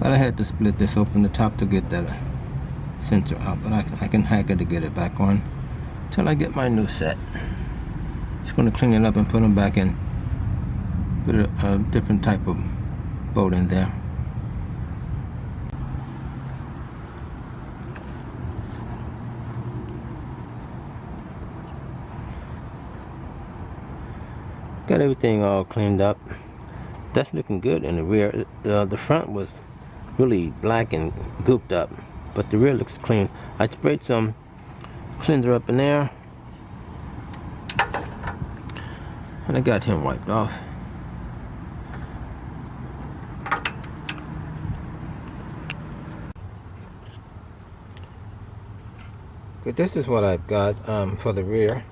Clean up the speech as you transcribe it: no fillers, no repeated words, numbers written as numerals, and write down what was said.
But I had to split this open the top to get that sensor out, but I can hack it to get it back on till I get my new set. Just going to clean it up and put them back in. Put a different type of bolt in there. Got everything all cleaned up. That's looking good in the rear. The front was really black and gooped up, but the rear looks clean. I sprayed some cleanser up in there, and I got him wiped off. But this is what I've got for the rear.